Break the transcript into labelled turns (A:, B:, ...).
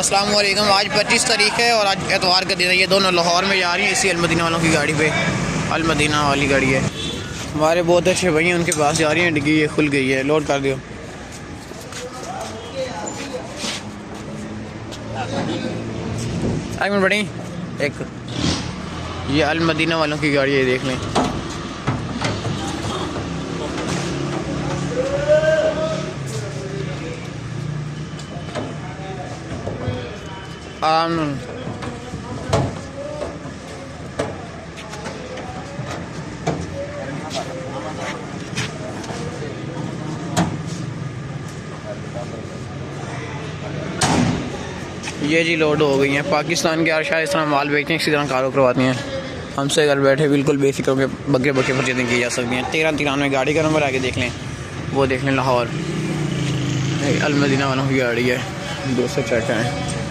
A: अस्सलाम वालेकुम। आज 25 तारीख है और आज एतवार का दिन है। ये दोनों लाहौर में जा रही हैं इसी अलमदीना वालों की गाड़ी पे। अलमदीना वाली गाड़ी है। हमारे बहुत अच्छे भाई हैं, उनके पास जा रही हैं। डिग्गी ये खुल गई है, लोड कर दियो। एक मिनट बड़ी एक ये अलमदीना वालों की गाड़ी है, देख लें। ये जी लोड हो गई हैं। पाकिस्तान के शायद इस तरह माल बेचते हैं, इसी तरह कारों करवाती हैं। हमसे घर बैठे बिल्कुल बेसिक होकर बकरे बकरे परचेजिंग की जा सकती हैं। 1393 गाड़ी का नंबर आगे देख लें, वो देख लें। लाहौर अलमदीना वालों की गाड़ी है, 200 चेक है।